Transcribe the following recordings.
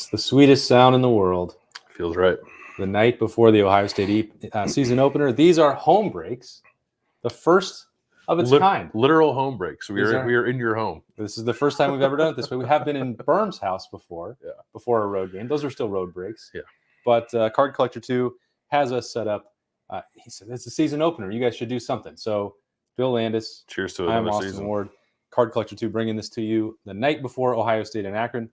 It's the sweetest sound in the world. Feels right. The night before the Ohio State season opener. These are home breaks, the first of its kind. Literal home breaks. We are in your home. This is the first time we've ever done it this way. We have been in Berm's house before, Yeah. before a road game. Those are still road breaks. Yeah. But Card Collector 2 has us set up. He said, it's a season opener. You guys should do something. So, Bill Landis. Cheers to I'm another Austin season. Ward. Card Collector 2 bringing this to you the night before Ohio State and Akron.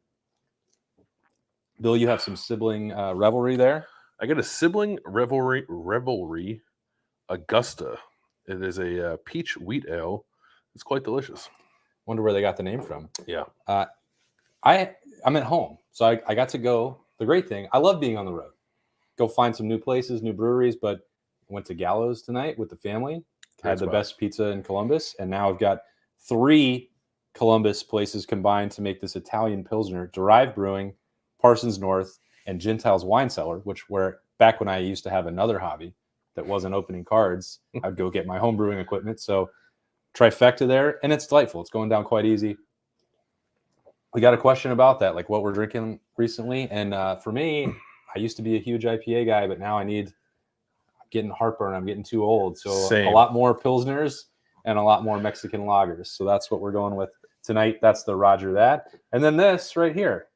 Bill, you have some sibling revelry there. I got a sibling revelry, Augusta. It is a peach wheat ale. It's quite delicious. Wonder where they got the name from. Yeah. I'm at home, so I got to go. The great thing, I love being on the road. Go find some new places, new breweries, but went to Gallows tonight with the family. Had the best pizza in Columbus, and now I've got 3 Columbus places combined to make this Italian Pilsner. Derived Brewing, Parsons North, and Gentiles Wine Cellar, where back when I used to have another hobby that wasn't opening cards, I'd go get my home brewing equipment. So trifecta there, and it's delightful. It's going down quite easy. We got a question about that, like what we're drinking recently. And for me, I used to be a huge IPA guy, but now I'm getting heartburn. I'm getting too old. So Same. A lot more Pilsners and a lot more Mexican lagers. So that's what we're going with tonight. That's the Roger that. And then this right here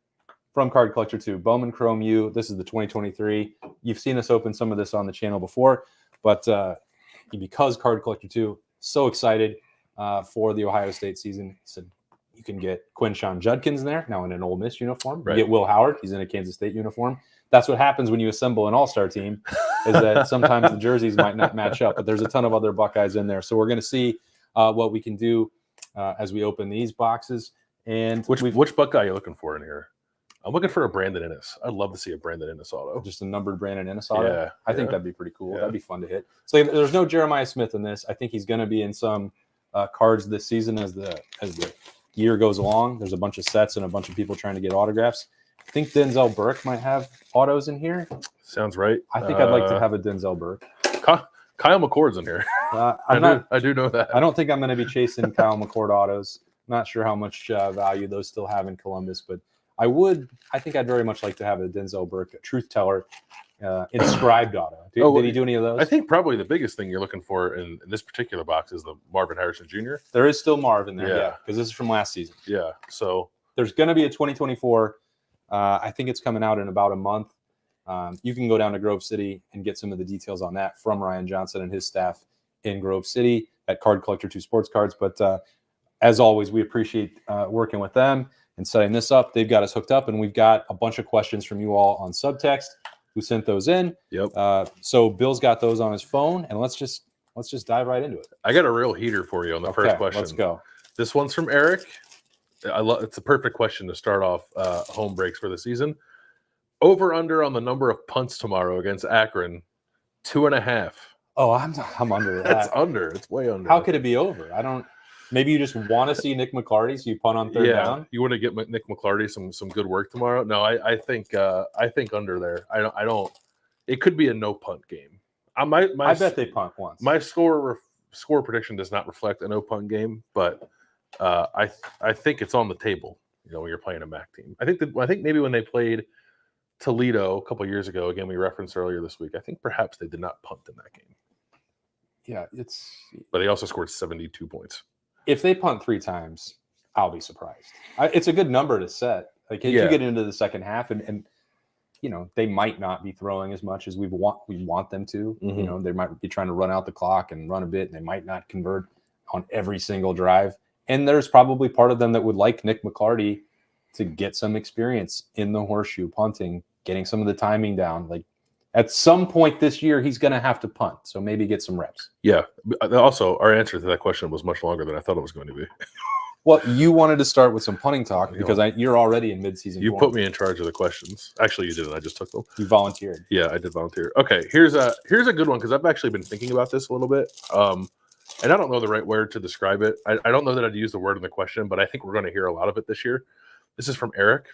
from Card Collector 2, Bowman Chrome U. This is the 2023. You've seen us open some of this on the channel before, but because Card Collector 2, so excited for the Ohio State season. So you can get Quinshon Judkins there, now in an Ole Miss uniform. Right. You get Will Howard. He's in a Kansas State uniform. That's what happens when you assemble an all-star team, is that sometimes the jerseys might not match up, but there's a ton of other Buckeyes in there. So we're going to see what we can do as we open these boxes. And which Buckeye are you looking for in here? I'm looking for a Brandon Innes. I'd love to see a Brandon Innes auto. Just a numbered Brandon Innes auto? Yeah. I think that'd be pretty cool. Yeah. That'd be fun to hit. So there's no Jeremiah Smith in this. I think he's going to be in some cards this season as the year goes along. There's a bunch of sets and a bunch of people trying to get autographs. I think Denzel Burke might have autos in here. Sounds right. I think I'd like to have a Denzel Burke. Kyle McCord's in here. I do know that. I don't think I'm going to be chasing Kyle McCord autos. Not sure how much value those still have in Columbus, but I think I'd very much like to have a Denzel Burke, a truth teller, inscribed auto. Did he do any of those? I think probably the biggest thing you're looking for in this particular box is the Marvin Harrison Jr. There is still Marv in there, yeah, because this is from last season. Yeah, so there's going to be a 2024. I think it's coming out in about a month. You can go down to Grove City and get some of the details on that from Ryan Johnson and his staff in Grove City at Card Collector 2 Sports Cards. But as always, we appreciate working with them and setting this up. They've got us hooked up, and we've got a bunch of questions from you all on Subtext who sent those in. Yep. So Bill's got those on his phone, and let's just dive right into it. I got a real heater for you on the first question. Let's go. This one's from Eric. It's a perfect question to start off home breaks for the season. Over under on the number of punts tomorrow against Akron, 2.5. Oh, I'm under that. That's under. It's way under. How could it be over? I don't. Maybe you just want to see Nick McClarty, so you punt on third down. You want to get Nick McClarty some good work tomorrow. No, I think under there. I don't. It could be a no punt game. I bet they punt once. My score prediction does not reflect a no punt game, but I think it's on the table. You know, when you're playing a MAC team. I think maybe when they played Toledo a couple years ago, again we referenced earlier this week, I think perhaps they did not punt in that game. Yeah, but they also scored 72 points. If they punt 3 times, I'll be surprised. It's a good number to set. Like if you get into the second half, and you know they might not be throwing as much as we want them to. Mm-hmm. You know, they might be trying to run out the clock and run a bit, and they might not convert on every single drive. And there's probably part of them that would like Nick McClarty to get some experience in the horseshoe punting, getting some of the timing down. Like at some point this year, he's going to have to punt. So maybe get some reps. Yeah. Also, our answer to that question was much longer than I thought it was going to be. Well, you wanted to start with some punting talk because you're already in midseason. You put me in charge of the questions. Actually, you didn't. I just took them. You volunteered. Yeah, I did volunteer. Okay, here's a good one because I've actually been thinking about this a little bit. And I don't know the right word to describe it. I don't know that I'd use the word in the question, but I think we're going to hear a lot of it this year. This is from Eric.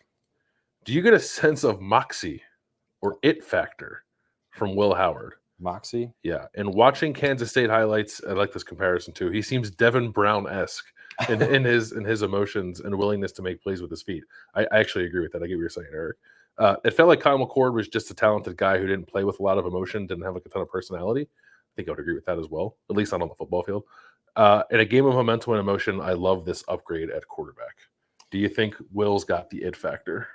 Do you get a sense of moxie or it factor from Will Howard? Moxie? Yeah. And watching Kansas State highlights, I like this comparison too. He seems Devin Brown-esque in his emotions and willingness to make plays with his feet. I actually agree with that. I get what you're saying, Eric. It felt like Kyle McCord was just a talented guy who didn't play with a lot of emotion, didn't have like a ton of personality. I think I would agree with that as well, at least not on the football field. In a game of momentum and emotion, I love this upgrade at quarterback. Do you think Will's got the it factor?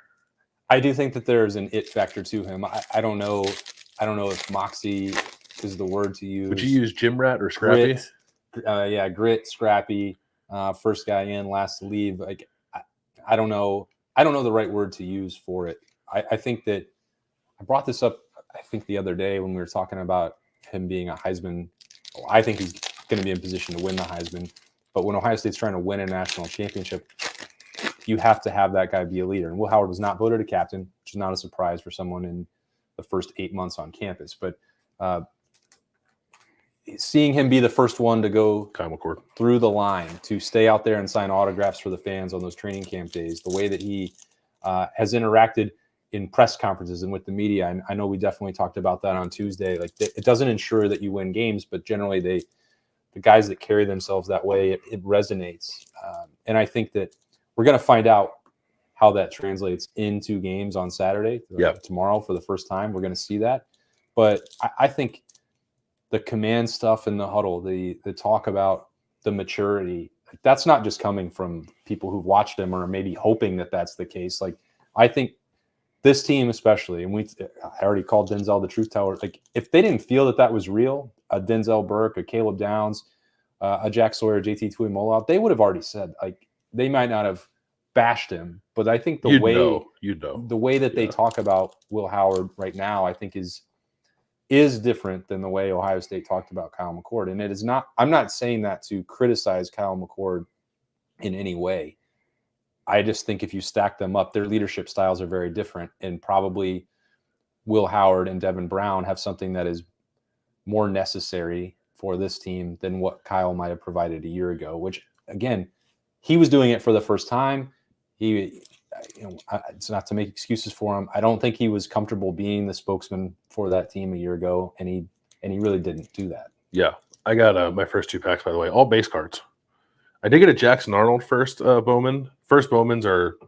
I do think that there's an it factor to him. I don't know. I don't know if moxie is the word to use. Would you use gym rat or scrappy? Grit, grit, scrappy. First guy in, last to leave. Like I don't know. I don't know the right word to use for it. I think that I brought this up. I think the other day when we were talking about him being a Heisman. I think he's going to be in position to win the Heisman. But when Ohio State's trying to win a national championship, you have to have that guy be a leader. And Will Howard was not voted a captain, which is not a surprise for someone in the first 8 months on campus. But seeing him be the first one to go through the line, to stay out there and sign autographs for the fans on those training camp days, the way that he has interacted in press conferences and with the media. And I know we definitely talked about that on Tuesday. Like it doesn't ensure that you win games, but generally the guys that carry themselves that way, it resonates. And I think that we're going to find out how that translates into games on Saturday, tomorrow for the first time. We're going to see that. But I think the command stuff in the huddle, the talk about the maturity, that's not just coming from people who've watched him or maybe hoping that that's the case. Like I think this team especially, and I already called Denzel the truth teller. Like if they didn't feel that that was real, a Denzel Burke, a Caleb Downs, a Jack Sawyer, JT Tuimoloau, they would have already said, like, they might not have bashed him, but I think the way that they talk about Will Howard right now, I think is different than the way Ohio State talked about Kyle McCord. And it is not, I'm not saying that to criticize Kyle McCord in any way. I just think if you stack them up, their leadership styles are very different, and probably Will Howard and Devin Brown have something that is more necessary for this team than what Kyle might have provided a year ago, which again, he was doing it for the first time. It's not to make excuses for him. I don't think he was comfortable being the spokesman for that team a year ago, and he really didn't do that. Yeah, I got my first 2 packs, by the way, all base cards. I did get a Jackson Arnold first Bowman. First Bowmans are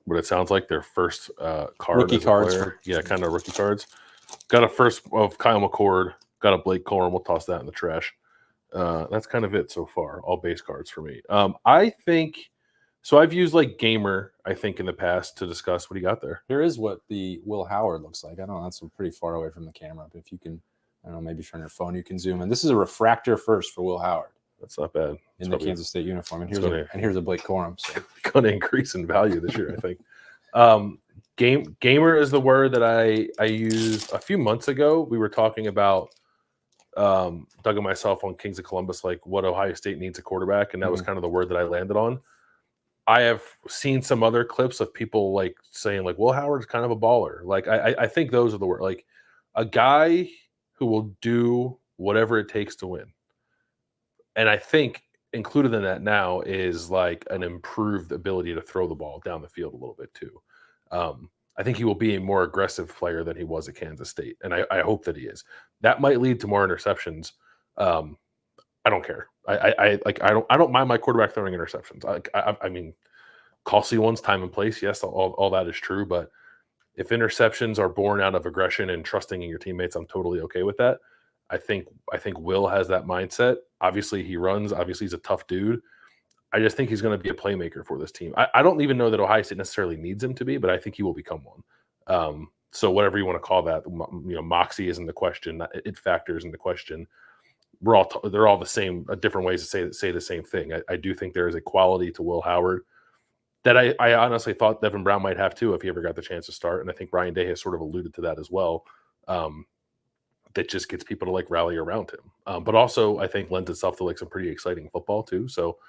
what it sounds like their first card. Rookie cards. Yeah, kind of rookie cards. Got a first of Kyle McCord. Got a Blake Corum. We'll toss that in the trash. That's kind of it so far. All base cards for me. I think so. I've used like Gamer, I think, in the past to discuss what he got there. Here is what the Will Howard looks like. I don't know. That's pretty far away from the camera, but if you can, I don't know, maybe if you're on your phone, you can zoom in. This is a refractor first for Will Howard. That's not bad. In the Kansas State uniform. And here's a Blake Corum. So. Going to increase in value this year, I think. Gamer is the word that I used a few months ago. We were talking about Doug and myself on Kings of Columbus, like what Ohio State needs a quarterback, and that was kind of the word that I landed on. I have seen some other clips of people like saying like Will Howard's kind of a baller. Like I think those are the words. Like a guy who will do whatever it takes to win. And I think included in that now is like an improved ability to throw the ball down the field a little bit too. I think he will be a more aggressive player than he was at Kansas State, and I hope that he is. That might lead to more interceptions. I don't care. I don't mind my quarterback throwing interceptions. I mean, costly ones, time and place. Yes, all that is true. But if interceptions are born out of aggression and trusting in your teammates, I'm totally okay with that. I think Will has that mindset. Obviously, he runs. Obviously, he's a tough dude. I just think he's going to be a playmaker for this team. I don't even know that Ohio State necessarily needs him to be, but I think he will become one. So whatever you want to call that, moxie isn't the question. It factors in the question. They're all the same, different ways to say the same thing. I do think there is a quality to Will Howard that I honestly thought Devin Brown might have too if he ever got the chance to start. And I think Ryan Day has sort of alluded to that as well. That just gets people to like rally around him. But also I think lends itself to like some pretty exciting football too. So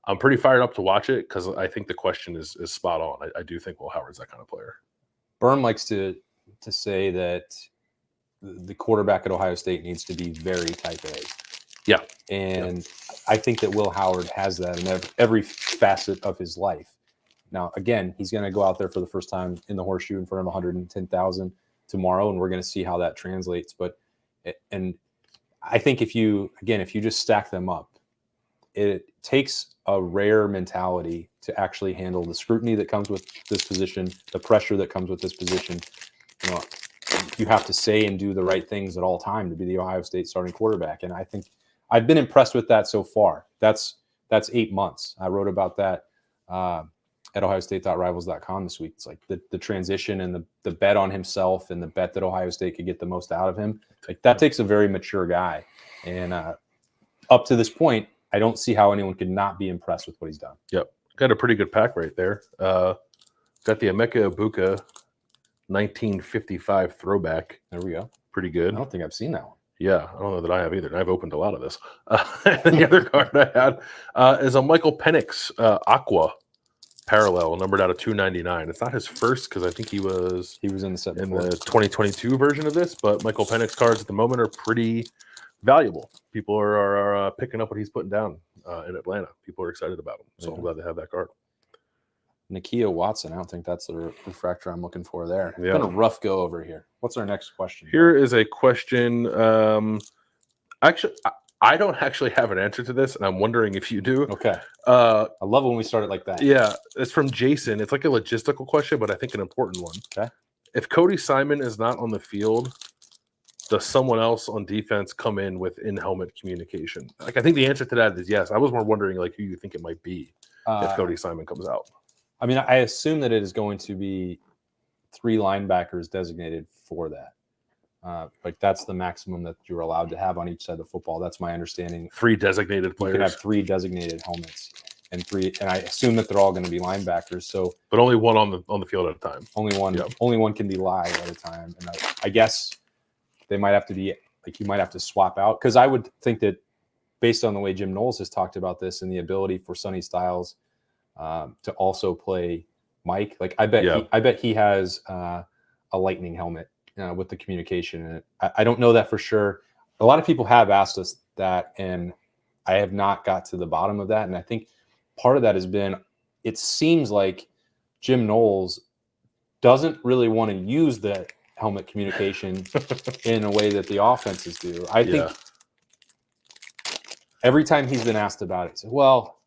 I'm pretty fired up to watch it because I think the question is spot on. I do think Will Howard's that kind of player. Berm likes to say that the quarterback at Ohio State needs to be very type A. Yeah. And I think that Will Howard has that in every facet of his life. Now, again, he's going to go out there for the first time in the horseshoe in front of 110,000 tomorrow, and we're going to see how that translates. And I think if you just stack them up, it takes a rare mentality to actually handle the scrutiny that comes with this position, the pressure that comes with this position. You know, you have to say and do the right things at all time to be the Ohio State starting quarterback. And I think I've been impressed with that so far. That's 8 months. I wrote about that at ohiostate.rivals.com this week. It's like the transition and the bet on himself and the bet that Ohio State could get the most out of him. Like that takes a very mature guy. And up to this point, I don't see how anyone could not be impressed with what he's done. Yep. Got a pretty good pack right there. Got the Emeka Ibuka 1955 throwback. There we go. Pretty good. I don't think I've seen that one. Yeah, I don't know that I have either. I've opened a lot of this. The other card I had is a Michael Penix Aqua parallel, numbered out of 299. It's not his first because I think he was in the set in before. the 2022 version of this, but Michael Penix cards at the moment are pretty valuable. People are picking up what he's putting down in Atlanta. People are excited about him, so I'm glad they have that card. Nakia Watson. I don't think that's the refractor I'm looking for there. Yeah. It's been a rough go over here. What's our next question? Here is a question. Actually, I don't actually have an answer to this, and I'm wondering if you do. Okay. I love when we start it like that. Yeah, it's from Jason. It's like a logistical question, but I think an important one. Okay. If Cody Simon is not on the field, does someone else on defense come in with in-helmet communication? Like, I think the answer to that is yes. I was more wondering like who you think it might be if Cody Simon comes out. I mean, I assume that it is going to be 3 linebackers designated for that. Like that's the maximum that you're allowed to have on each side of the football. That's my understanding. 3 designated players. You can have 3 designated helmets and I assume that they're all going to be linebackers. So, but only one on the field at a time. Only one. Yep. Only one can be live at a time. And I guess they might have to be like you might have to swap out because I would think that based on the way Jim Knowles has talked about this and the ability for Sonny Styles to also play Mike. Like I bet he has a lightning helmet with the communication in it. I don't know that for sure. A lot of people have asked us that, and I have not got to the bottom of that. And I think part of that has been it seems like Jim Knowles doesn't really want to use the helmet communication in a way that the offenses do. I think every time he's been asked about it, he said, well,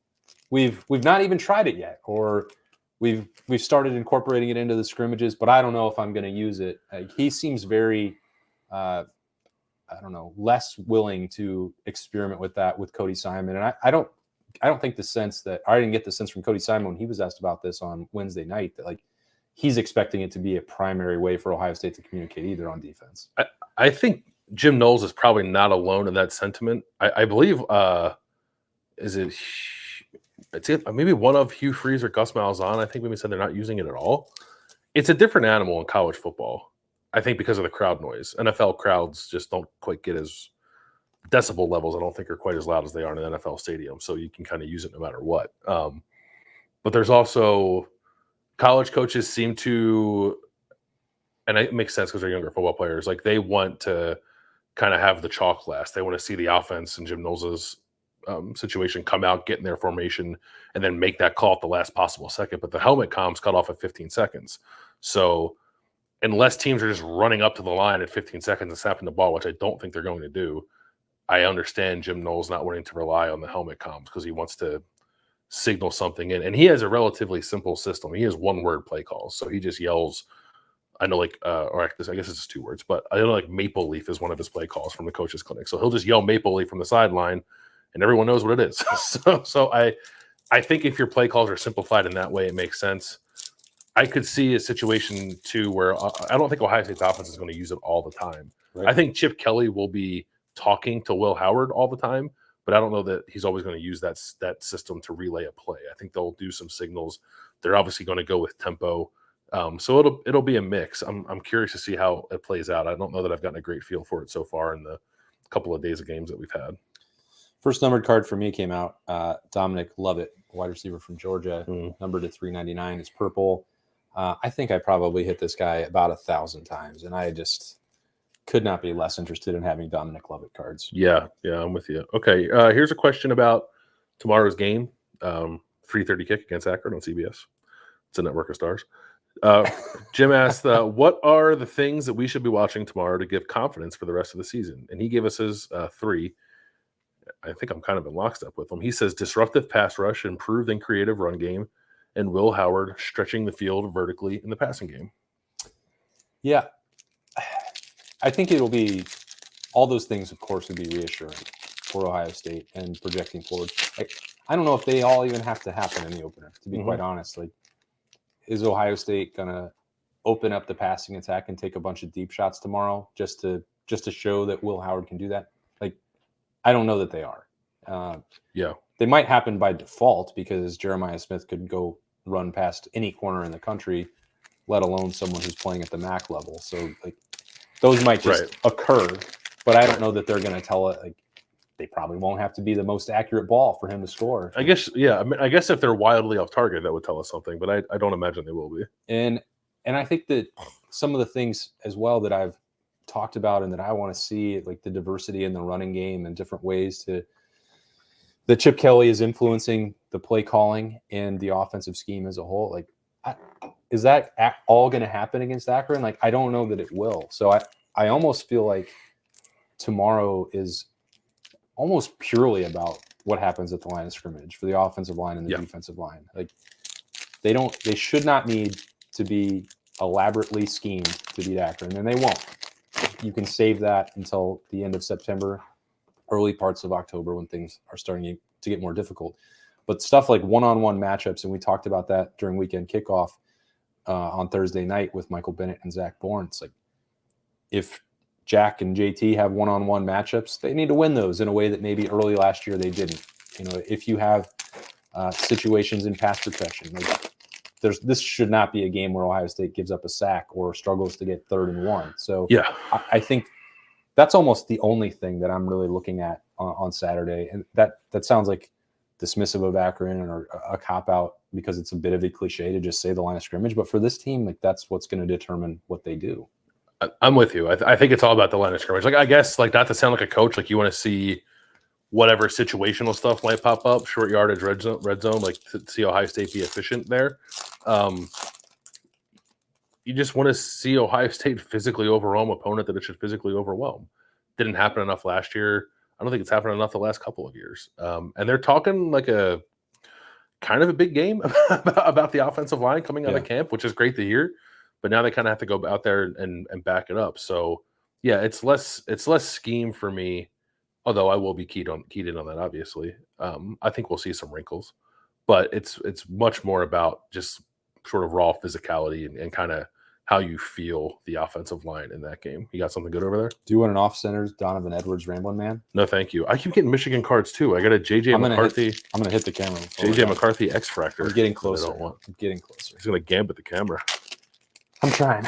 we've not even tried it yet, or we've started incorporating it into the scrimmages, but I don't know if I'm going to use it. He seems very, less willing to experiment with that with Cody Simon. And I don't think the sense that I didn't get the sense from Cody Simon when he was asked about this on Wednesday night that like he's expecting it to be a primary way for Ohio State to communicate either on defense. I think Jim Knowles is probably not alone in that sentiment. I believe it's maybe one of Hugh Freeze or Gus Malzahn. I think maybe said they're not using it at all. It's a different animal in college football, I think, because of the crowd noise. NFL crowds just don't quite get as decibel levels. I don't think are quite as loud as they are in an NFL stadium. So you can kind of use it no matter what. But there's also college coaches seem to, and it makes sense because they're younger football players. Like they want to kind of have the chalk last. They want to see the offense in Jim Knowles' situation come out, get in their formation, and then make that call at the last possible second. But the helmet comms cut off at 15 seconds. So unless teams are just running up to the line at 15 seconds and snapping the ball, which I don't think they're going to do, I understand Jim Knowles not wanting to rely on the helmet comms because he wants to signal something in. And he has a relatively simple system. He has 1-word play calls. So he just yells, I know I guess it's just 2 words, but I know like Maple Leaf is one of his play calls from the coach's clinic. So he'll just yell Maple Leaf from the sideline and everyone knows what it is. so I think if your play calls are simplified in that way, it makes sense. I could see a situation too where I don't think Ohio State's offense is going to use it all the time. Right. I think Chip Kelly will be talking to Will Howard all the time, but I don't know that he's always going to use that system to relay a play. I think they'll do some signals. They're obviously going to go with tempo. So it'll be a mix. I'm curious to see how it plays out. I don't know that I've gotten a great feel for it so far in the couple of days of games that we've had. First numbered card for me came out. Dominic Lovett, wide receiver from Georgia, numbered at 399. It's purple. I think I probably hit this guy about 1,000 times, and I just could not be less interested in having Dominic Lovett cards. Yeah, I'm with you. Okay, here's a question about tomorrow's game. 3:30 kick against Akron on CBS. It's a network of stars. Jim asked, what are the things that we should be watching tomorrow to give confidence for the rest of the season? And he gave us his 3. I think I'm kind of in lockstep with him. He says disruptive pass rush, improved and creative run game, and Will Howard stretching the field vertically in the passing game. Yeah. I think it'll be all those things, of course, would be reassuring for Ohio State and projecting forward. I don't know if they all even have to happen in the opener, to be quite honest. Like, is Ohio State going to open up the passing attack and take a bunch of deep shots tomorrow just to show that Will Howard can do that? Like, I don't know that they are. They might happen by default because Jeremiah Smith could go run past any corner in the country, let alone someone who's playing at the MAC level. So, like, those might just occur, but I don't know that they're going to tell it. Like, they probably won't have to be the most accurate ball for him to score. I guess, I mean, I guess if they're wildly off target, that would tell us something, but I don't imagine they will be. And I think that some of the things as well that I've talked about and that I want to see, like the diversity in the running game and different ways that Chip Kelly is influencing the play calling and the offensive scheme as a whole. Like, is that all going to happen against Akron? Like, I don't know that it will. So I almost feel like tomorrow is almost purely about what happens at the line of scrimmage for the offensive line and the defensive line. Like, they should not need to be elaborately schemed to beat Akron, and they won't. You can save that until the end of September, early parts of October when things are starting to get more difficult. But stuff like one-on-one matchups, and we talked about that during weekend kickoff on Thursday night with Michael Bennett and Zach Bourne. It's like, if Jack and JT have one-on-one matchups, they need to win those in a way that maybe early last year they didn't. You know, if you have situations in pass protection, like, this should not be a game where Ohio State gives up a sack or struggles to get 3rd and 1. So I think that's almost the only thing that I'm really looking at on Saturday. And that sounds like dismissive of Akron or a cop-out because it's a bit of a cliche to just say the line of scrimmage. But for this team, like, that's what's going to determine what they do. I'm with you. I think it's all about the line of scrimmage. Like, I guess, like, not to sound like a coach, like, you want to see whatever situational stuff might pop up, short yardage, red zone, like, to see Ohio State be efficient there. You just want to see Ohio State physically overwhelm an opponent that it should physically overwhelm. Didn't happen enough last year. I don't think it's happened enough the last couple of years. And they're talking like a kind of a big game about the offensive line coming out of camp, which is great to hear. But now they kind of have to go out there and back it up. So yeah, it's less scheme for me. Although I will be keyed in on that, obviously. I think we'll see some wrinkles, but it's much more about just sort of raw physicality and kind of how you feel the offensive line in that game. You got something good over there? Do you want an off-center Donovan Edwards rambling man? No, thank you. I keep getting Michigan cards too. I got a JJ McCarthy. I'm gonna hit the camera. JJ McCarthy X Fractor. I'm getting closer. I'm getting closer. He's gonna gambit the camera. I'm trying.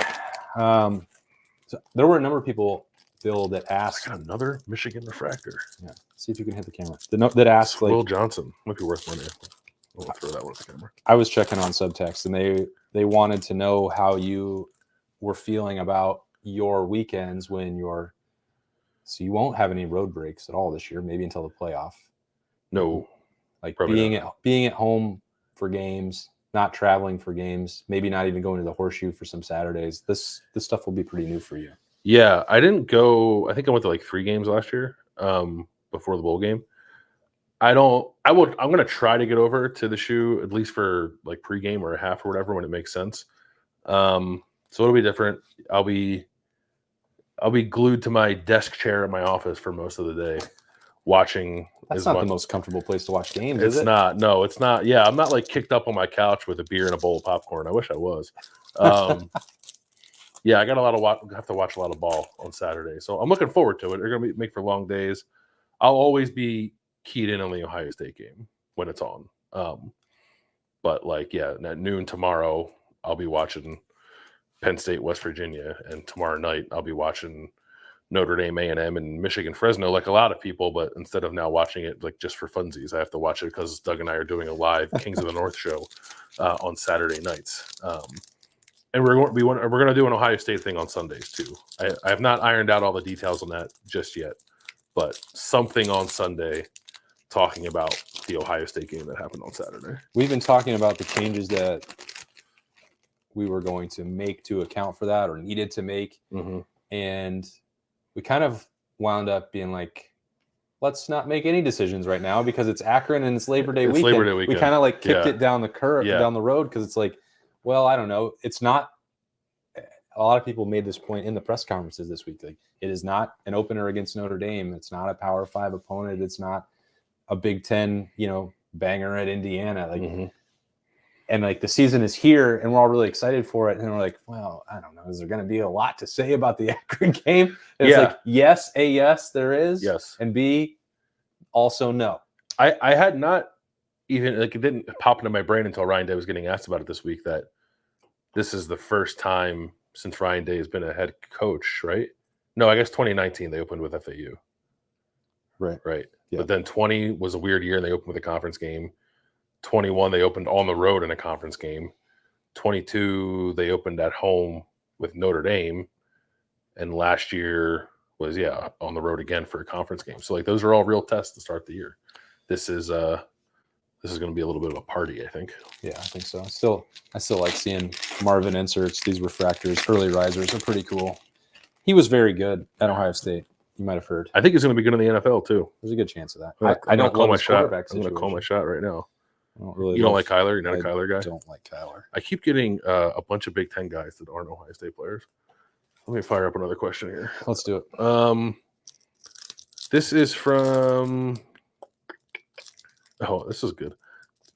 So there were a number of people, Bill, that asked. I got another Michigan refractor. Yeah. See if you can hit the camera. That asked, like, Will Johnson. Might be worth money. I'll throw that one at the camera. I was checking on Subtext, and they wanted to know how you were feeling about your weekends so you won't have any road breaks at all this year, maybe until the playoff. No. Like, being at home for games, not traveling for games, maybe not even going to the Horseshoe for some Saturdays. This stuff will be pretty new for you. Yeah, I didn't go. I think I went to like 3 games last year before the bowl game. I'm going to try to get over to the shoe at least for like pregame or a half or whatever when it makes sense. So it'll be different. I'll be glued to my desk chair in my office for most of the day, watching. That's not the most comfortable place to watch games, is it? It's not. No, it's not. Yeah, I'm not like kicked up on my couch with a beer and a bowl of popcorn. I wish I was. Yeah, I got have to watch a lot of ball on Saturday, so I'm looking forward to it. They're going to make for long days. I'll always be keyed in on the Ohio State game when it's on. But like, yeah, at noon tomorrow, I'll be watching Penn State, West Virginia, and tomorrow night I'll be watching Notre Dame, A&M, and Michigan, Fresno, like a lot of people. But instead of now watching it like just for funsies, I have to watch it because Doug and I are doing a live Kings of the North show on Saturday nights. And we're going to do an Ohio State thing on Sundays too. I have not ironed out all the details on that just yet, but something on Sunday talking about the Ohio State game that happened on Saturday. We've been talking about the changes that we were going to make to account for that or needed to make. Mm-hmm. And we kind of wound up being like, let's not make any decisions right now because it's Akron and it's Labor Day weekend. Labor Day weekend. We kind of like kicked Yeah. it down the down the road because it's like, well, I don't know. It's not. A lot of people made this point in the press conferences this week. Like, it is not an opener against Notre Dame. It's not a Power 5 opponent. It's not a Big Ten, banger at Indiana. Like, and like the season is here, and we're all really excited for it. And we're like, well, I don't know. Is there going to be a lot to say about the Akron game? And it's like, yes, there is. Yes, and B, also no. I had not even it didn't pop into my brain until Ryan Day was getting asked about it this week that this is the first time since Ryan Day has been a head coach, right? No, I guess 2019 they opened with FAU. Right. Yeah. But then 20 was a weird year and they opened with a conference game. 21 they opened on the road in a conference game. 22 they opened at home with Notre Dame, and last year was on the road again for a conference game. So like those are all real tests to start the year. This is going to be a little bit of a party, I think. Yeah, I think so. I still like seeing Marvin inserts. These refractors, early risers are pretty cool. He was very good at Ohio State. You might have heard. I think he's going to be good in the NFL too. There's a good chance of that. I don't call my shot. I'm going to call my shot right now. You don't like Kyler? You're not a Kyler guy? I don't like Kyler. I keep getting a bunch of Big Ten guys that aren't Ohio State players. Let me fire up another question here. Let's do it. This is from. Oh, this is good.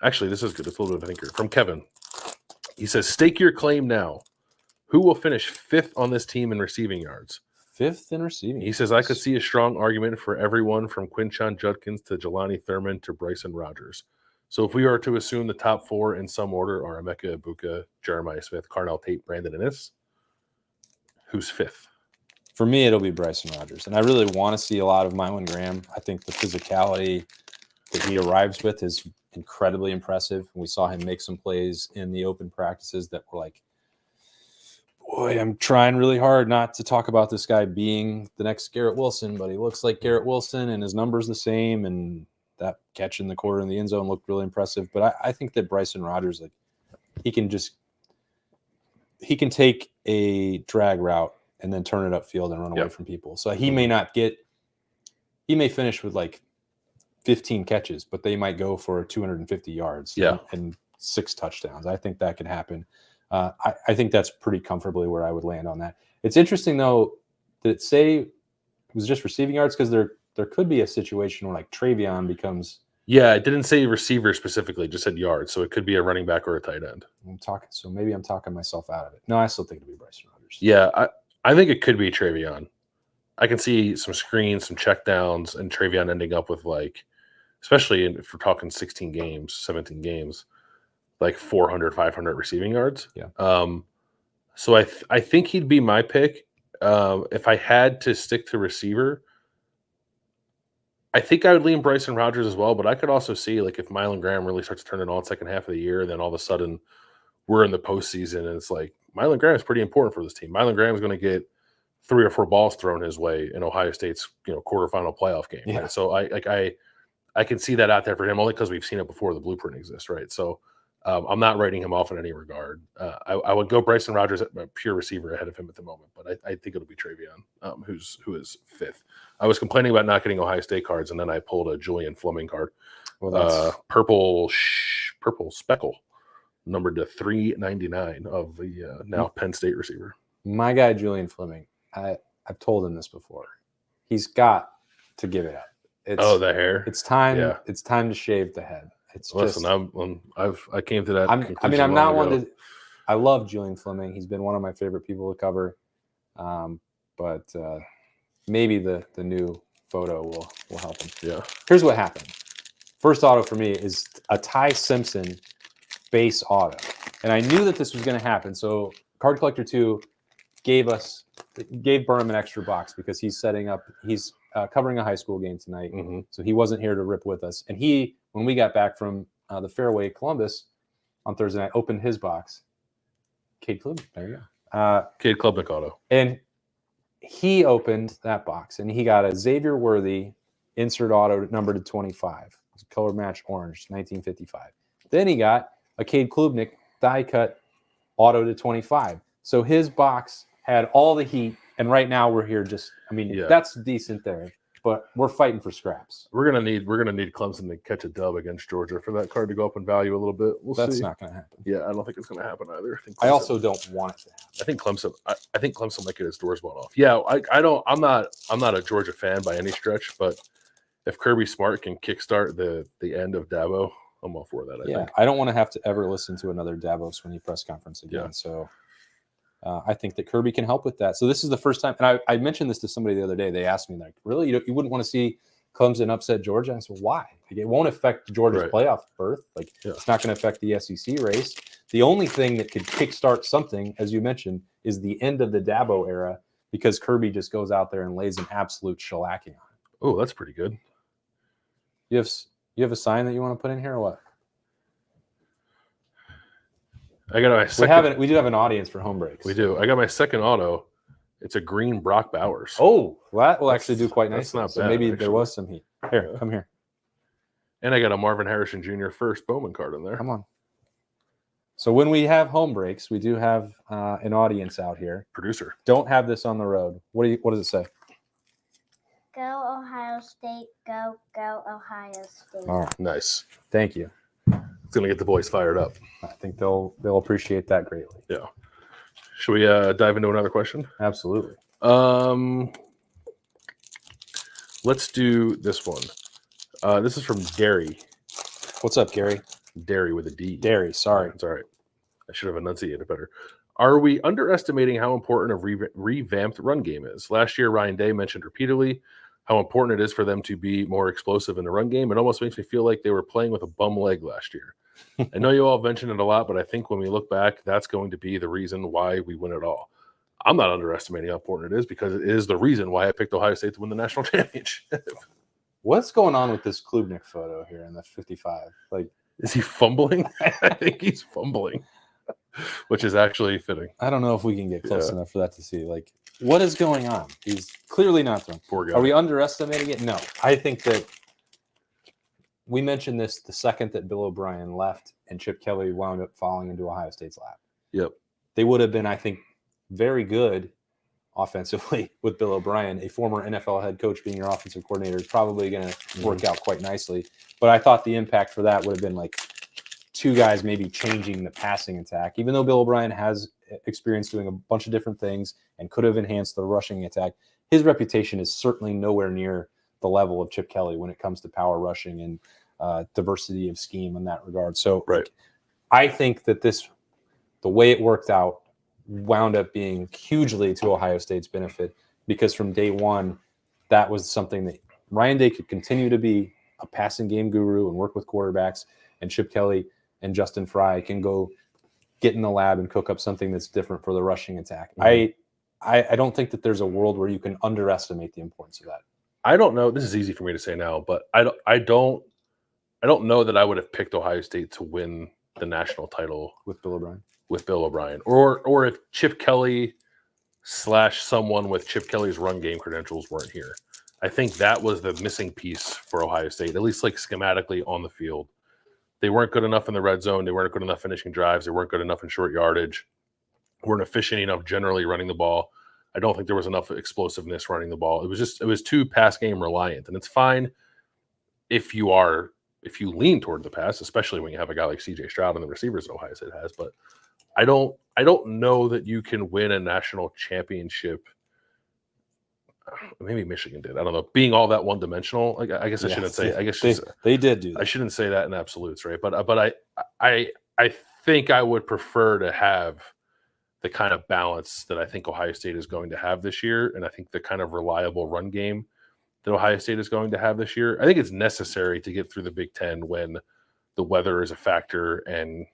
Actually, this is good. It's a little bit of a thinker. From Kevin. He says, stake your claim now. Who will finish 5th on this team in receiving yards? 5th in receiving yards. He says, I could see a strong argument for everyone from Quinshon Judkins to Jelani Thurman to Bryson Rogers. So if we are to assume the top 4 in some order are Emeka Ibuka, Jeremiah Smith, Carnell Tate, Brandon Ennis, who's 5th? For me, it'll be Bryson Rogers. And I really want to see a lot of Mylan Graham. I think the physicality that he arrives with is incredibly impressive. We saw him make some plays in the open practices that were like, boy, I'm trying really hard not to talk about this guy being the next Garrett Wilson, but he looks like Garrett Wilson and his number's the same. And that catch in the quarter in the end zone looked really impressive. But I think that Bryson Rogers, like, he can take a drag route and then turn it upfield and run away from people. So he may finish with like 15 catches, but they might go for 250 yards and 6 touchdowns. I think that could happen. I think that's pretty comfortably where I would land on that. It's interesting, though, that it was just receiving yards, because there could be a situation where like Travion becomes. Yeah, it didn't say receiver specifically, just said yards. So it could be a running back or a tight end. Maybe I'm talking myself out of it. No, I still think it'll be Bryson Rogers. Yeah, I think it could be Travion. I can see some screens, some checkdowns, and Travion ending up with like, especially if we're talking 16 games, 17 games, like 400, 500 receiving yards. Yeah. So I think he'd be my pick. If I had to stick to receiver, I think I would lean Bryson Rogers as well, but I could also see like if Mylan Graham really starts turning on second half of the year, then all of a sudden we're in the postseason and it's like Mylan Graham is pretty important for this team. Mylan Graham is going to get 3 or 4 balls thrown his way in Ohio State's quarterfinal playoff game. Yeah. Right? So I can see that out there for him only because we've seen it before the blueprint exists, right? So I'm not writing him off in any regard. I would go Bryson Rogers at a pure receiver ahead of him at the moment, but I think it'll be Travion, who is 5th. I was complaining about not getting Ohio State cards, and then I pulled a Julian Fleming card. Well, purple speckle, numbered to 399 of the now Penn State receiver. My guy Julian Fleming, I've told him this before. He's got to give it up. The hair. It's time. Yeah. It's time to shave the head. Listen, I came to that. I'm not one to. I love Julian Fleming. He's been one of my favorite people to cover. But maybe the new photo will help him. Yeah. Here's what happened. First auto for me is a Ty Simpson base auto, and I knew that this was going to happen. So Card Collector 2 gave Burnham an extra box because he's setting up. He's covering a high school game tonight, so he wasn't here to rip with us. And when we got back from the Fairway Columbus on Thursday night, opened his box. Cade Klubnik, there you go. Cade Klubnik auto. And he opened that box, and he got a Xavier Worthy insert auto numbered to 25. It's a color match orange, 1955. Then he got a Cade Klubnik die cut auto to 25. So his box had all the heat, and right now we're here that's decent there. but we're fighting for scraps. We're gonna need Clemson to catch a dub against Georgia for that card to go up in value a little bit. That's see. not going to happen. Yeah, I don't think it's going to happen either. I also don't want it to happen. I think Clemson might get its doors blown off. Yeah, I'm not a Georgia fan by any stretch, but if Kirby Smart can kickstart the end of Dabo, I'm all for that. I think. I don't want to have to ever listen to another Dabo Swinney press conference again. Yeah. So I think that Kirby can help with that. So this is the first time, and I mentioned this to somebody the other day. They asked me, like, really, you wouldn't want to see Clemson upset Georgia? I said, why? Like, it won't affect Georgia's playoff berth. Like, it's not going to affect the SEC race. The only thing that could kickstart something, as you mentioned, is the end of the Dabo era, because Kirby just goes out there and lays an absolute shellacking on it. Oh, that's pretty good. You have a sign that you want to put in here or what? I got my second. We do have an audience for home breaks. We do. I got my second auto. It's a green Brock Bowers. Oh, well, that will actually do quite nicely. That's not so bad, maybe actually. There was some heat. Here, come here. And I got a Marvin Harrison Jr. first Bowman card in there. Come on. So when we have home breaks, we do have an audience out here. Producer. Don't have this on the road. What does it say? Go Ohio State, go Ohio State. Oh, nice. Thank you. It's gonna get the boys fired up. I think they'll appreciate that greatly. Yeah. Should we dive into another question? Absolutely. Let's do this one. This is from Gary. What's up, Gary? Dairy with a D. Dairy, sorry. It's all right. I should have enunciated better. Are we underestimating how important a revamped run game is? Last year, Ryan Day mentioned repeatedly how important it is for them to be more explosive in the run game. It almost makes me feel like they were playing with a bum leg last year. I know you all mentioned it a lot, but I think when we look back, that's going to be the reason why we win it all. I'm not underestimating how important it is, because it is the reason why I picked Ohio State to win the national championship. What's going on with this Klubnik photo here in the 55? Like, is he fumbling? I think he's fumbling, which is actually fitting. I don't know if we can get close enough for that to see. Like, what is going on? He's clearly not throwing. Poor guy. Are we underestimating it? No. I think that we mentioned this the second that Bill O'Brien left and Chip Kelly wound up falling into Ohio State's lap. Yep. They would have been, I think, very good offensively with Bill O'Brien. A former NFL head coach being your offensive coordinator is probably going to work out quite nicely. But I thought the impact for that would have been like two guys maybe changing the passing attack. Even though Bill O'Brien has experience doing a bunch of different things and could have enhanced the rushing attack, his reputation is certainly nowhere near the level of Chip Kelly when it comes to power rushing and diversity of scheme in that regard. So I think that the way it worked out wound up being hugely to Ohio State's benefit, because from day one, that was something that Ryan Day could continue to be a passing game guru and work with quarterbacks, and Chip Kelly and Justin Fry can go get in the lab and cook up something that's different for the rushing attack. I don't think that there's a world where you can underestimate the importance of that. I don't know. This is easy for me to say now, but I don't know that I would have picked Ohio State to win the national title with Bill O'Brien. Or if Chip Kelly / someone with Chip Kelly's run game credentials weren't here. I think that was the missing piece for Ohio State, at least like schematically on the field. They weren't good enough in the red zone. They weren't good enough finishing drives. They weren't good enough in short yardage. Weren't efficient enough generally running the ball. I don't think there was enough explosiveness running the ball. It was too pass game reliant, and it's fine if you lean toward the pass, especially when you have a guy like CJ Stroud and the receivers that Ohio State has. But I don't know that you can win a national championship. Maybe Michigan did. I don't know. Being all that one dimensional, I guess I shouldn't say. I guess they did do that. I shouldn't say that in absolutes, right? But I think I would prefer to have the kind of balance that I think Ohio State is going to have this year, and I think the kind of reliable run game that Ohio State is going to have this year. I think it's necessary to get through the Big Ten when the weather is a factor, and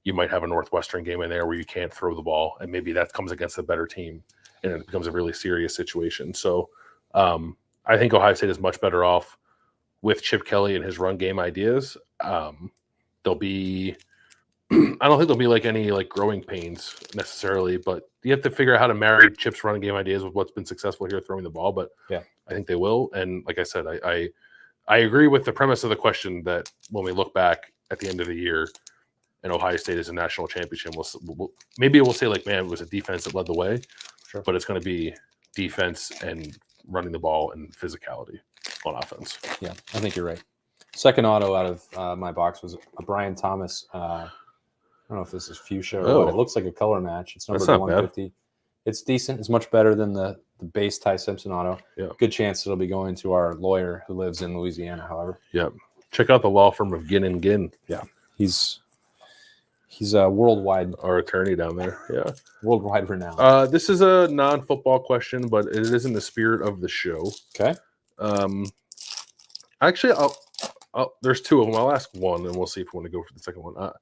you might have a Northwestern game in there where you can't throw the ball, and maybe that comes against a better team, and it becomes a really serious situation. So I think Ohio State is much better off with Chip Kelly and his run game ideas. There'll be I don't think there'll be like any like growing pains necessarily, but you have to figure out how to marry Chip's run game ideas with what's been successful here throwing the ball. But yeah, I think they will. And like I said, I agree with the premise of the question that when we look back at the end of the year and Ohio State is a national championship, maybe we'll say like, man, it was a defense that led the way, but it's going to be defense and running the ball and physicality. on offense. Yeah, I think you're right. Second auto out of my box was a Brian Thomas. I don't know if this is fuchsia or what. It looks like a color match. It's numbered 150. It's decent. It's much better than the base Ty Simpson auto. Yeah. Good chance it'll be going to our lawyer who lives in Louisiana, however. Yep. Check out the law firm of Ginn & Ginn. Yeah. He's a worldwide. Our attorney down there. Yeah. Worldwide renowned. This is a non-football question, but it is in the spirit of the show. Okay. Actually, there's two of them. I'll ask one, and we'll see if we want to go for the second one.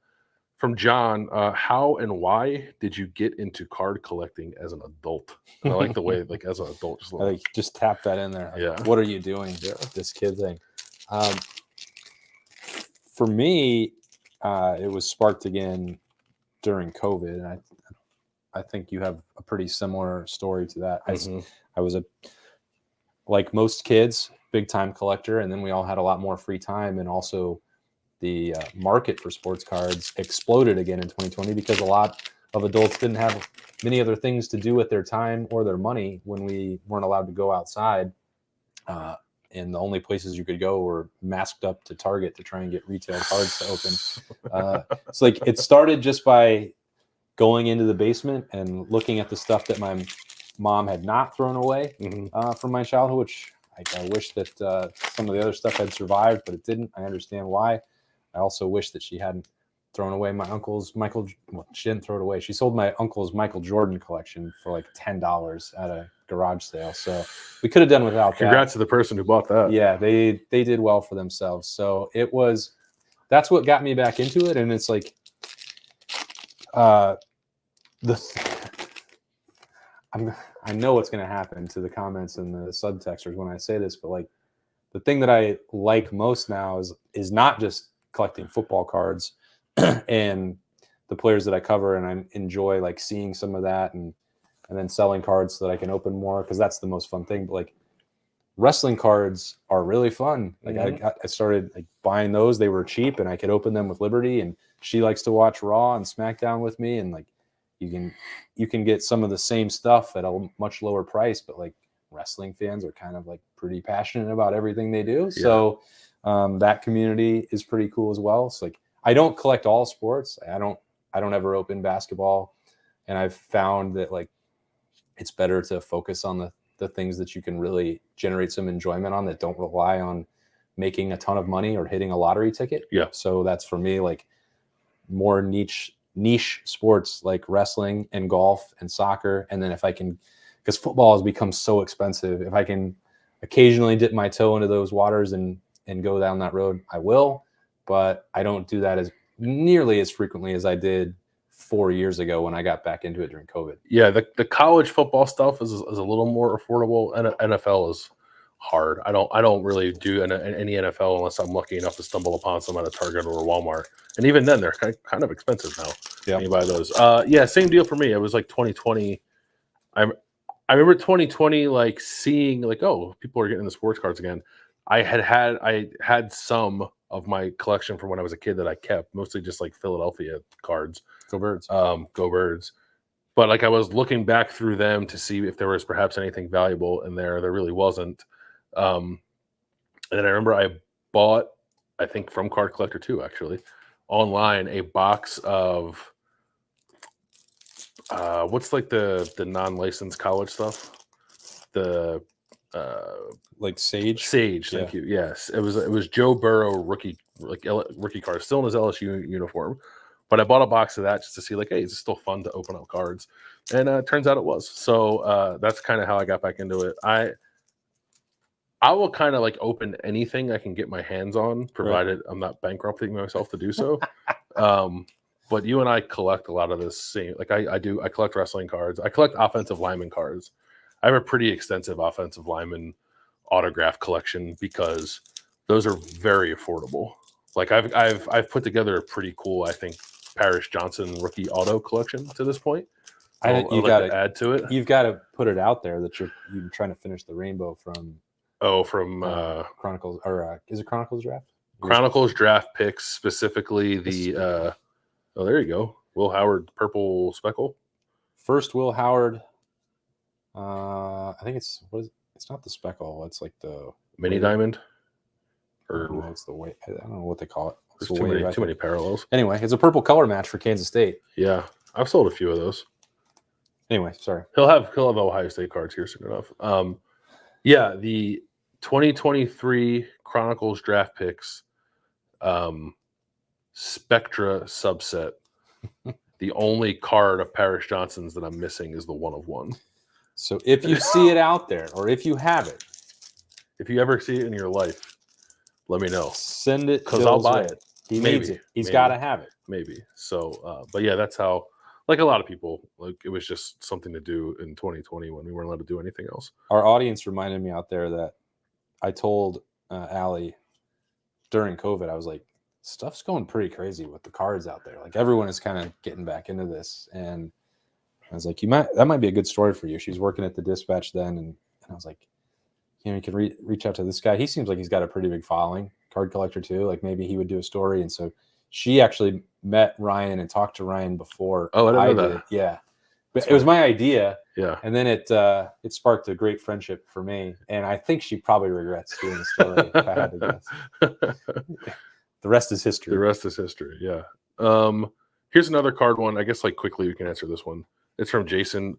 From John, how and why did you get into card collecting as an adult? And I like the way, like, as an adult, just tap that in there. Like, yeah. What are you doing? Yeah. This kid thing. For me, it was sparked again during COVID, and I think you have a pretty similar story to that. I was like most kids, big time collector, and then we all had a lot more free time, and also the market for sports cards exploded again in 2020 because a lot of adults didn't have many other things to do with their time or their money when we weren't allowed to go outside. And the only places you could go were masked up to Target to try and get retail cards to open. It's like it started just by going into the basement and looking at the stuff that my mom had not thrown away from my childhood, which I wish that some of the other stuff had survived, but it didn't. I understand why. I also wish that she hadn't thrown away my uncle's she didn't throw it away. She sold my uncle's Michael Jordan collection for like $10 at a garage sale. So we could have done without that. Congrats to the person who bought that. Yeah, they did well for themselves. So that's what got me back into it. And it's like, I know what's going to happen to the comments and the subtexters when I say this, but like the thing that I like most now is not just collecting football cards and the players that I cover, and I enjoy like seeing some of that and then selling cards so that I can open more, because that's the most fun thing. But like wrestling cards are really fun. Like I started like buying those. They were cheap and I could open them with Liberty, and she likes to watch Raw and SmackDown with me, and like you can get some of the same stuff at a much lower price, but like wrestling fans are kind of like pretty passionate about everything they do. Yeah. So that community is pretty cool as well. So like I don't collect all sports. I don't ever open basketball, and I've found that like it's better to focus on the things that you can really generate some enjoyment on, that don't rely on making a ton of money or hitting a lottery ticket. Yeah. So that's for me like more niche sports like wrestling and golf and soccer. And then if I can, because football has become so expensive, if I can occasionally dip my toe into those waters and go down that road, I will. But I don't do that as nearly as frequently as I did 4 years ago when I got back into it during COVID. Yeah, the college football stuff is a little more affordable, and NFL is hard. I don't really do any NFL unless I'm lucky enough to stumble upon some at a Target or a Walmart, and even then they're kind of expensive now. Yeah, you buy those. Yeah, same deal for me. It was like 2020. I remember 2020, like seeing like, oh, people are getting the sports cards again. I had some of my collection from when I was a kid that I kept, mostly just like Philadelphia cards. Go Birds. Go Birds. But like I was looking back through them to see if there was perhaps anything valuable in there. There really wasn't. And then I remember I bought, I think from Card Collector 2 actually, online a box of what's like the non-licensed college stuff? The like Sage. Thank you. Yes, it was Joe Burrow rookie card, still in his LSU uniform. But I bought a box of that just to see, like, hey, is it still fun to open up cards? And it turns out it was. So that's kind of how I got back into it. I will kind of like open anything I can get my hands on, provided I'm not bankrupting myself to do so. But you and I collect a lot of this same. Like I collect wrestling cards. I collect offensive lineman cards. I have a pretty extensive offensive lineman autograph collection because those are very affordable. Like I've put together a pretty cool, I think, Parrish Johnson rookie auto collection to this point. You got to add to it. You've got to put it out there that you're trying to finish the rainbow from. Chronicles, or is it Chronicles draft? Chronicles draft picks, specifically the. Oh, there you go. Will Howard purple speckle. First Will Howard. I think it's It's not the speckle. It's like the Mini diamond. I don't know what's the weight. I don't know what they call it. There's too many parallels. Anyway, it's a purple color match for Kansas State. Yeah, I've sold a few of those. Anyway, sorry. He'll have Ohio State cards here soon enough. Yeah, the 2023 Chronicles draft picks, Spectra subset. The only card of Paris Johnson's that I'm missing is the 1/1. So if you see it out there, or if you have it, if you ever see it in your life, let me know. Send it because I'll buy it. He needs it. He's got to have it. Maybe. So, but yeah, that's how. Like a lot of people, like it was just something to do in 2020 when we weren't allowed to do anything else. Our audience reminded me out there that I told Allie during COVID, I was like, stuff's going pretty crazy with the cards out there. Like everyone is kind of getting back into this. And I was like, that might be a good story for you. She was working at the Dispatch then. And I was like, you can reach out to this guy. He seems like he's got a pretty big following, card collector too. Like maybe he would do a story. And so she actually met Ryan and talked to Ryan before. Oh, I didn't know that. Yeah. But it was my idea. Yeah. And then it sparked a great friendship for me. And I think she probably regrets doing the story if I had to guess. The rest is history. The rest is history. Yeah. Here's another card one. I guess like quickly we can answer this one. It's from Jason.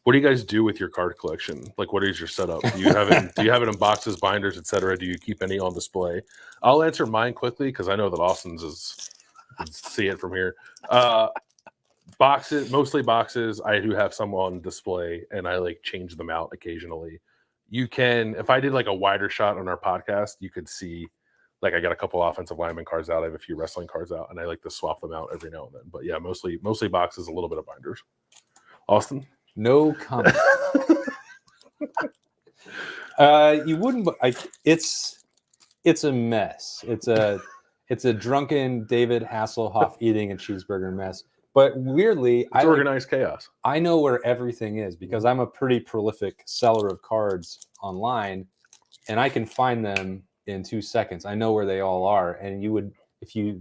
What do you guys do with your card collection? Like, what is your setup? Do you have it in boxes, binders, etc.? Do you keep any on display? I'll answer mine quickly because I know that Austin's is see it from here. Boxes, mostly boxes. I do have some on display, and I like change them out occasionally. You can, if I did like a wider shot on our podcast, you could see like I got a couple offensive lineman cards out. I have a few wrestling cards out, and I like to swap them out every now and then. But yeah, mostly boxes, a little bit of binders. Austin. No comment. You wouldn't. It's a mess. It's a drunken David Hasselhoff eating a cheeseburger mess. But weirdly, it's organized chaos. I know where everything is because I'm a pretty prolific seller of cards online, and I can find them in 2 seconds. I know where they all are, and you would if you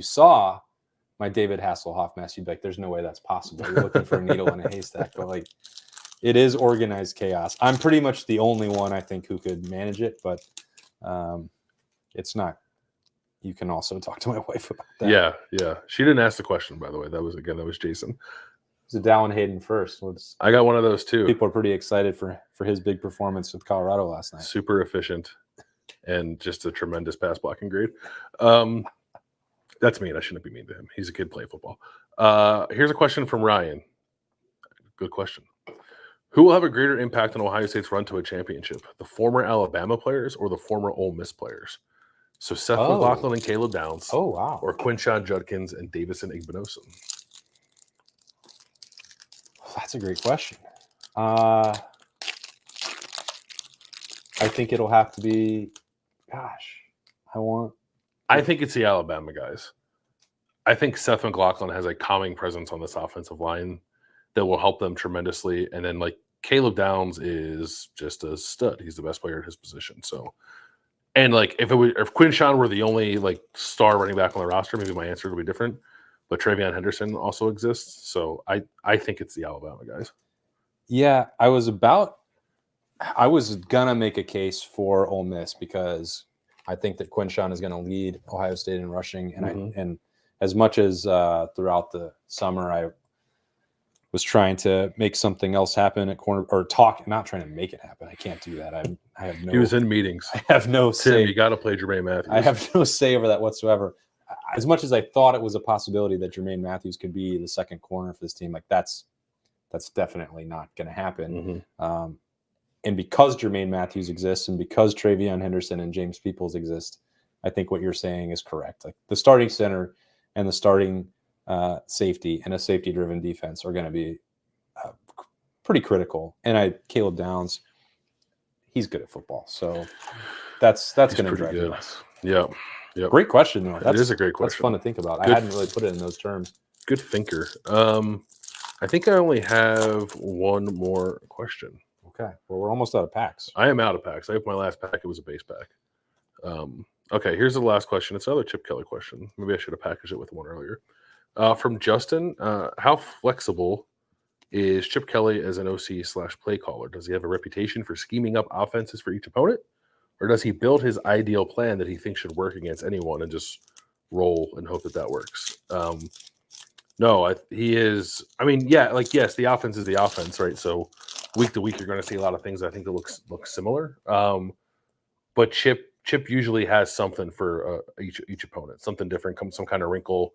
saw my David Hasselhoff mess, you'd be like, "There's no way that's possible." You're looking for a needle in a haystack, but like. It is organized chaos. I'm pretty much the only one I think who could manage it, but it's not. You can also talk to my wife about that. Yeah. She didn't ask the question, by the way. That was Jason. It's a Dallin Hayden first. I got one of those too. People are pretty excited for his big performance with Colorado last night. Super efficient and just a tremendous pass blocking grade. That's mean. I shouldn't be mean to him. He's a kid playing football. Here's a question from Ryan. Good question. Who will have a greater impact on Ohio State's run to a championship? The former Alabama players or the former Ole Miss players? So Seth McLaughlin and Caleb Downs. Oh, wow. Or Quinshon Judkins and Davison Igbinosun. That's a great question. I think it'll have to be, I think it's the Alabama guys. I think Seth McLaughlin has a calming presence on this offensive line that will help them tremendously. And then like Caleb Downs is just a stud. He's the best player at his position. So, and like if Quinshon were the only like star running back on the roster, maybe my answer would be different. But Travion Henderson also exists. So I think it's the Alabama guys. Yeah, I was gonna make a case for Ole Miss because I think that Quinshon is going to lead Ohio State in rushing. And and as much as throughout the summer, I was trying to make something else happen at corner or not trying to make it happen. I can't do that. I have no. He was in meetings. I have no say. Tim, you got to play Jermaine Matthews. I have no say over that whatsoever. As much as I thought it was a possibility that Jermaine Matthews could be the second corner for this team, like that's definitely not going to happen. And because Jermaine Matthews exists and because Travion Henderson and James Peoples exist, I think what you're saying is correct. Like the starting center and the starting safety and a safety-driven defense are going to be pretty critical. And Caleb Downs, he's good at football, so that's going to drive good. Us. Yeah. Great question, though. It is a great question. That's fun to think about. I hadn't really put it in those terms. Good thinker. I think I only have one more question. Okay. Well, we're almost out of packs. I am out of packs. I have my last pack. It was a base pack. Okay, here's the last question. It's another Chip Kelly question. Maybe I should have packaged it with one earlier. From Justin, how flexible is Chip Kelly as an OC/play caller? Does he have a reputation for scheming up offenses for each opponent? or does he build his ideal plan that he thinks should work against anyone and just roll and hope that works? No, he is. I mean, yeah, like yes, the offense is the offense, right? So week to week, you're going to see a lot of things I think that look similar. But Chip usually has something for each opponent, something different, some kind of wrinkle,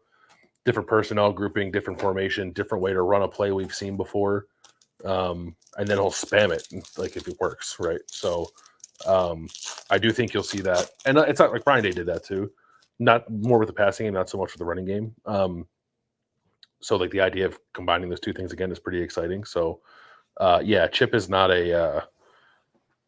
different personnel grouping, different formation, different way to run a play we've seen before, and then he'll spam it like if it works, right? So I do think you'll see that, and it's not like Brian Day did that too, not more with the passing game, not so much with the running game. So like the idea of combining those two things again is pretty exciting. So yeah, Chip is not a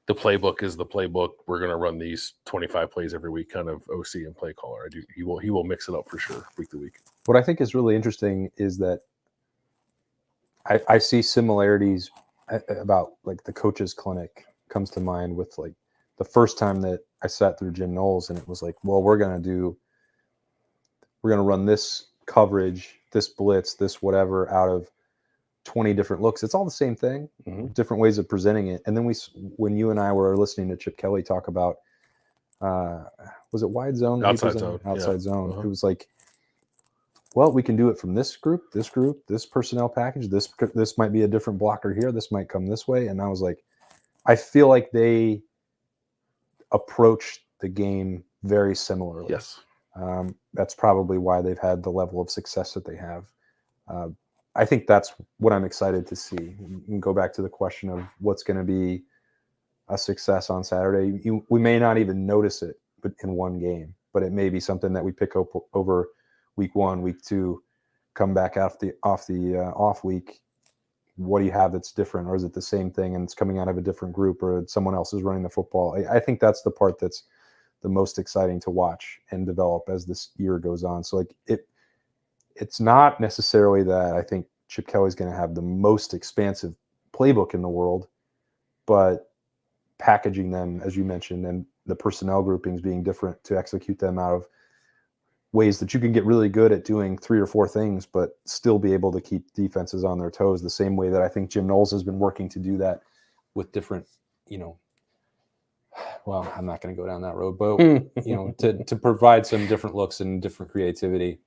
the playbook is the playbook. We're going to run these 25 plays every week kind of OC and play caller. He will mix it up for sure week to week. What I think is really interesting is that I see similarities about like the coaches clinic comes to mind with like the first time that I sat through Jim Knowles, and it was like, well, we're going to run this coverage, this blitz, this whatever out of 20 different looks. It's all the same thing, different ways of presenting it. And then when you and I were listening to Chip Kelly talk about, was it wide zone? Outside zone. Outside zone. It was like, well, we can do it from this group, this personnel package. This might be a different blocker here. This might come this way. And I was like, I feel like they approach the game very similarly. Yes. That's probably why they've had the level of success that they have. I think that's what I'm excited to see. You can go back to the question of what's going to be a success on Saturday. We may not even notice it in one game, but it may be something that we pick up over week 1, week 2, come back off the off week. What do you have that's different, or is it the same thing and it's coming out of a different group, or someone else is running the football? I think that's the part that's the most exciting to watch and develop as this year goes on. So like it's not necessarily that I think Chip Kelly's going to have the most expansive playbook in the world, but packaging them, as you mentioned, and the personnel groupings being different to execute them out of ways that you can get really good at doing 3 or 4 things, but still be able to keep defenses on their toes the same way that I think Jim Knowles has been working to do that with different, well, I'm not going to go down that road, but, to provide some different looks and different creativity.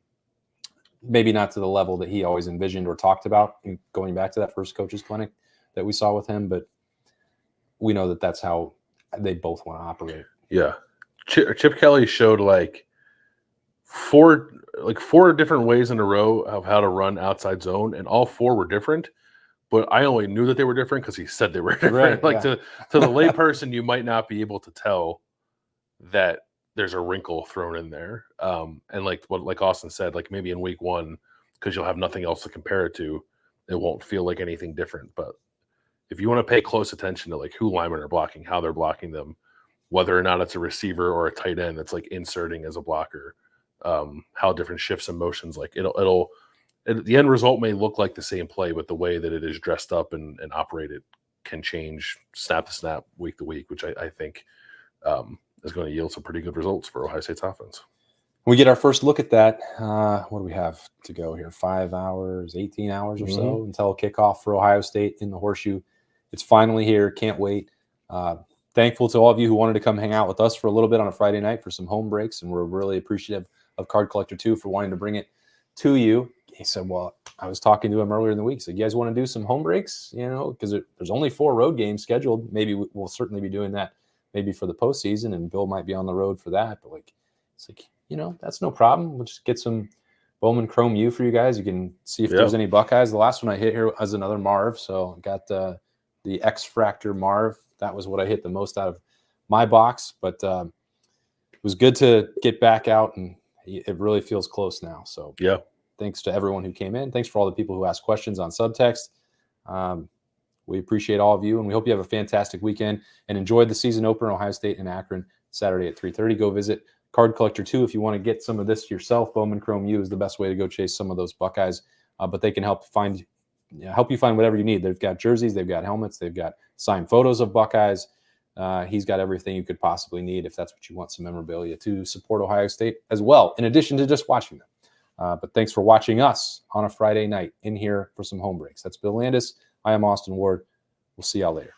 Maybe not to the level that he always envisioned or talked about going back to that first coaches clinic that we saw with him, but we know that that's how they both want to operate. Yeah. Chip Kelly showed like four different ways in a row of how to run outside zone, and all 4 were different, but I only knew that they were different because he said they were different. Right, to the layperson, you might not be able to tell that there's a wrinkle thrown in there. And like Austin said, like maybe in week 1, because you'll have nothing else to compare it to, it won't feel like anything different. But if you want to pay close attention to like who linemen are blocking, how they're blocking them, whether or not it's a receiver or a tight end that's like inserting as a blocker, how different shifts and motions, like the end result may look like the same play, but the way that it is dressed up and operated can change snap to snap, week to week, which I think is going to yield some pretty good results for Ohio State's offense. We get our first look at that. What do we have to go here? 5 hours, 18 hours or so until kickoff for Ohio State in the Horseshoe. It's finally here. Can't wait. Thankful to all of you who wanted to come hang out with us for a little bit on a Friday night for some home breaks, and we're really appreciative of Card Collector 2 for wanting to bring it to you. He said, well, I was talking to him earlier in the week. He said, you guys want to do some home breaks? Because there's only 4 road games scheduled. Maybe we'll certainly be doing that maybe for the postseason, and Bill might be on the road for that. But it's like, that's no problem. We'll just get some Bowman Chrome U for you guys. You can see if there's any Buckeyes. The last one I hit here was another Marv. So I got the X-Fractor Marv. That was what I hit the most out of my box. But it was good to get back out, and it really feels close now. So yeah, thanks to everyone who came in. Thanks for all the people who asked questions on Subtext. We appreciate all of you, and we hope you have a fantastic weekend and enjoy the season opener, Ohio State and Akron, Saturday at 3:30. Go visit Card Collector 2 if you want to get some of this yourself. Bowman Chrome U is the best way to go chase some of those Buckeyes, but they can help you find whatever you need. They've got jerseys, they've got helmets, they've got signed photos of Buckeyes. He's got everything you could possibly need if that's what you want, some memorabilia to support Ohio State as well, in addition to just watching them. But thanks for watching us on a Friday night in here for some home breaks. That's Bill Landis. I am Austin Ward. We'll see y'all later.